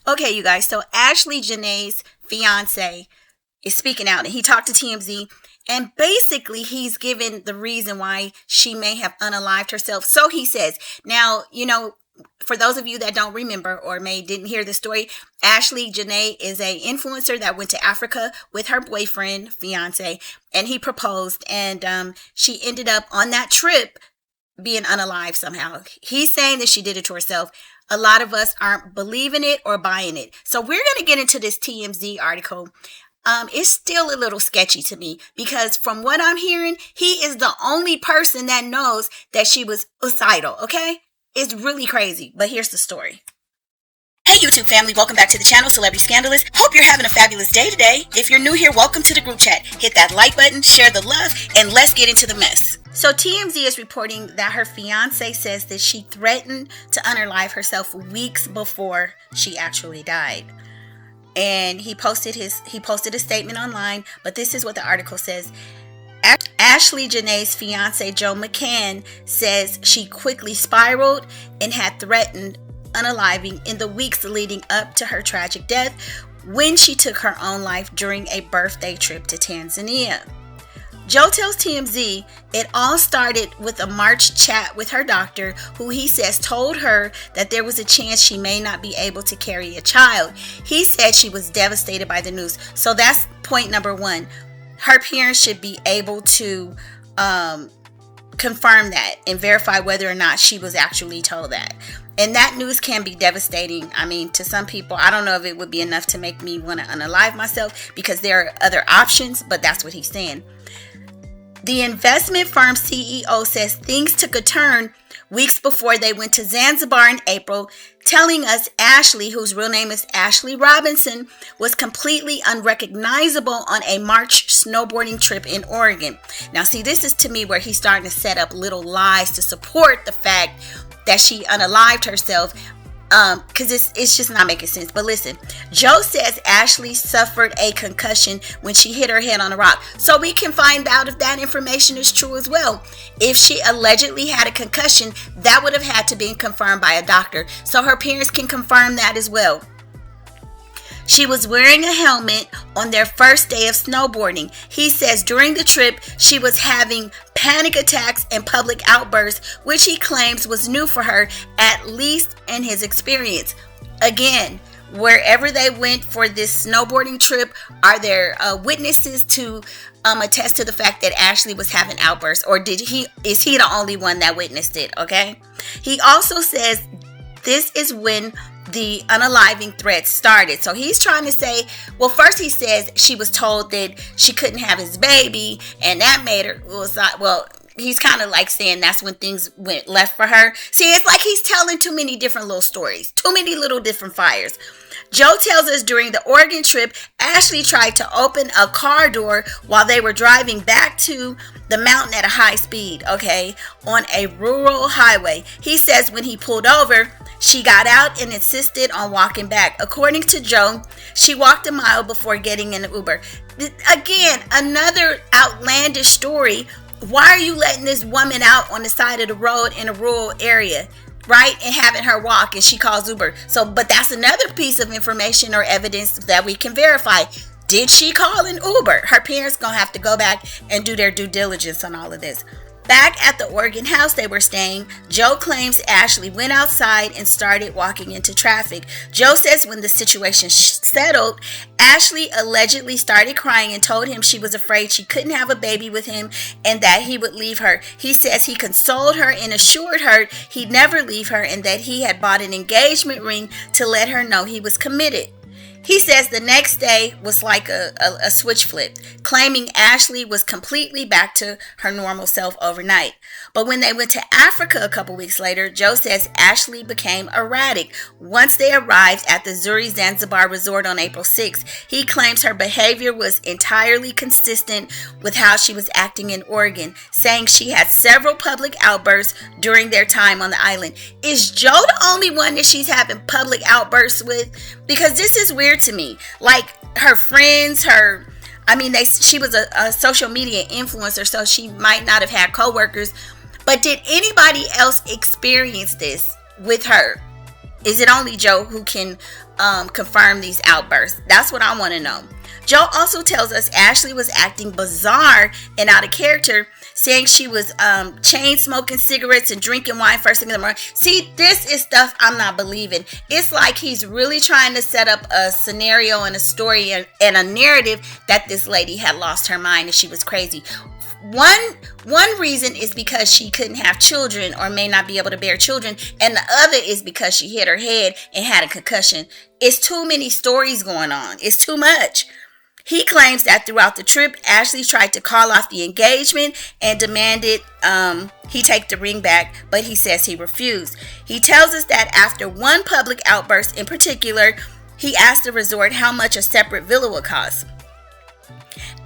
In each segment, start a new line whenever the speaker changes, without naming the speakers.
Okay, you guys. So Ashlee Jenae's fiance is speaking out, and he talked to TMZ, and basically he's given the reason why she may have unalived herself. So he says, now, for those of you that don't remember or didn't hear the story, Ashlee Jenae is a influencer that went to Africa with her boyfriend, fiance, and he proposed, and she ended up on that trip being unalive somehow. He's saying that she did it to herself. A lot of us aren't believing it or buying it. So we're going to get into this TMZ article. It's still a little sketchy to me because from what I'm hearing, he is the only person that knows that she was suicidal, okay? It's really crazy, but here's the story. Hey YouTube family, welcome back to the channel, Celebrity Scandalust. Hope you're having a fabulous day today. If you're new here, welcome to the group chat. Hit that like button, share the love, and let's get into the mess. So TMZ is reporting that her fiance says that she threatened to unalive herself weeks before she actually died. And he posted a statement online, but this is what the article says. Ashlee Jenae's fiance Joe McCann says she quickly spiraled and had threatened unaliving in the weeks leading up to her tragic death when she took her own life during a birthday trip to Tanzania. Joe tells TMZ it all started with a March chat with her doctor, who he says told her that there was a chance she may not be able to carry a child. He said she was devastated by the news. So that's point number one. Her parents should be able to confirm that and verify whether or not she was actually told that. And that news can be devastating. I mean, to some people, I don't know if it would be enough to make me want to unalive myself because there are other options, but that's what he's saying. The investment firm CEO says things took a turn weeks before they went to Zanzibar in April, telling us Ashlee, whose real name is Ashlee Robinson, was completely unrecognizable on a March snowboarding trip in Oregon. Now, see, this is to me where he's starting to set up little lies to support the fact that she unalived herself, because it's just not making sense. But listen, Joe says Ashlee suffered a concussion when she hit her head on a rock. So we can find out if that information is true as well. If she allegedly had a concussion, that would have had to be confirmed by a doctor. So her parents can confirm that as well. She was wearing a helmet on their first day of snowboarding. He says during the trip, she was having panic attacks and public outbursts, which he claims was new for her, at least in his experience. Again, wherever they went for this snowboarding trip, are there witnesses to attest to the fact that Ashlee was having outbursts, or is he the only one that witnessed it? Okay. He also says this is when the unaliving threat started. So he's trying to say, well, first he says she was told that she couldn't have his baby, and that made her, he's kind of like saying that's when things went left for her. See, it's like he's telling too many different little stories, too many little different fires. Joe tells us during the Oregon trip, Ashlee tried to open a car door while they were driving back to the mountain at a high speed, okay, on a rural highway. He says when he pulled over, she got out and insisted on walking back. According to Joe, she walked a mile before getting in an Uber. Again, another outlandish story. Why are you letting this woman out on the side of the road in a rural area, right, and having her walk, and she calls Uber? So, but that's another piece of information or evidence that we can verify. Did she call an Uber? Her parents gonna have to go back and do their due diligence on all of this. Back at the Oregon house they were staying, Joe claims Ashlee went outside and started walking into traffic. Joe says when the situation settled, Ashlee allegedly started crying and told him she was afraid she couldn't have a baby with him and that he would leave her. He says he consoled her and assured her he'd never leave her and that he had bought an engagement ring to let her know he was committed. He says the next day was like a switch flip, claiming Ashlee was completely back to her normal self overnight. But when they went to Africa a couple weeks later, Joe says Ashlee became erratic. Once they arrived at the Zuri Zanzibar resort on April 6th, he claims her behavior was entirely consistent with how she was acting in Oregon, saying she had several public outbursts during their time on the island. Is Joe the only one that she's having public outbursts with? Because this is weird to me. Like her friends, she was a social media influencer, so she might not have had coworkers. But did anybody else experience this with her? Is it only Joe who can confirm these outbursts? That's what I want to know. Joe also tells us Ashlee was acting bizarre and out of character, saying she was chain smoking cigarettes and drinking wine first thing in the morning. See, this is stuff I'm not believing. It's like he's really trying to set up a scenario and a story and a narrative that this lady had lost her mind and she was crazy. One reason is because she couldn't have children or may not be able to bear children, and the other is because she hit her head and had a concussion. It's too many stories going on. It's too much. He claims that throughout the trip, Ashlee tried to call off the engagement and demanded he take the ring back, but he says he refused. He tells us that after one public outburst in particular, he asked the resort how much a separate villa would cost.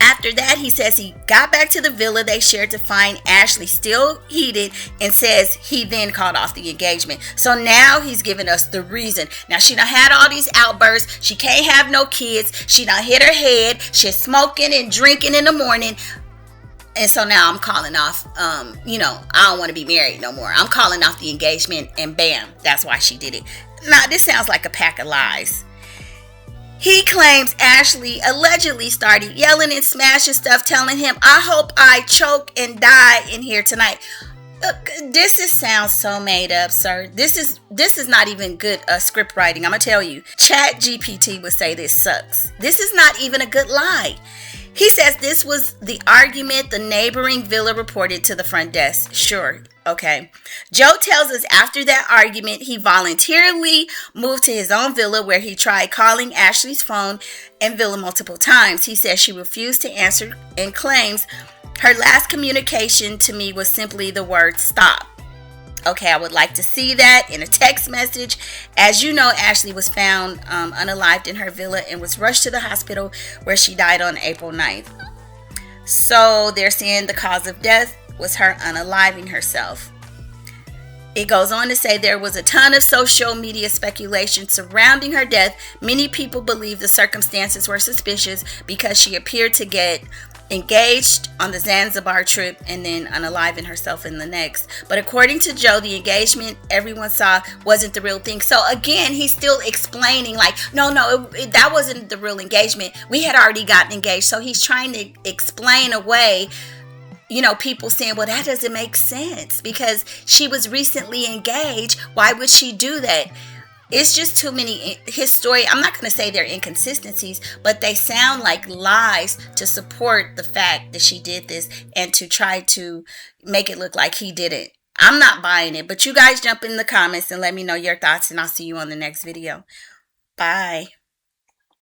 After that, he says he got back to the villa they shared to find Ashlee still heated, and says he then called off the engagement. So now he's giving us the reason. Now she done had all these outbursts. She can't have no kids. She done hit her head. She's smoking and drinking in the morning. And so now I'm calling off, I don't want to be married no more. I'm calling off the engagement, and bam, that's why she did it. Now, this sounds like a pack of lies. He claims Ashlee allegedly started yelling and smashing stuff, telling him, "I hope I choke and die in here tonight." Look, sounds so made up, sir. This is not even good script writing. I'm gonna tell you, ChatGPT would say this sucks. This is not even a good lie. He says this was the argument the neighboring villa reported to the front desk. Sure, okay. Joe tells us after that argument, he voluntarily moved to his own villa where he tried calling Ashlee's phone and villa multiple times. He says she refused to answer and claims her last communication to me was simply the word stop. Okay, I would like to see that in a text message. As you know, Ashlee was found unalived in her villa and was rushed to the hospital where she died on April 9th. So they're saying the cause of death was her unaliving herself. It goes on to say there was a ton of social media speculation surrounding her death. Many people believe the circumstances were suspicious because she appeared to get engaged on the Zanzibar trip and then unaliving herself in the next. But according to Joe, the engagement everyone saw wasn't the real thing. So again, he's still explaining like, no, that wasn't the real engagement. We had already gotten engaged. So he's trying to explain away, people saying, well, that doesn't make sense because she was recently engaged. Why would she do that? It's just too many. His story, I'm not going to say they're inconsistencies, but they sound like lies to support the fact that she did this and to try to make it look like he didn't. I'm not buying it, but you guys jump in the comments and let me know your thoughts, and I'll see you on the next video. Bye.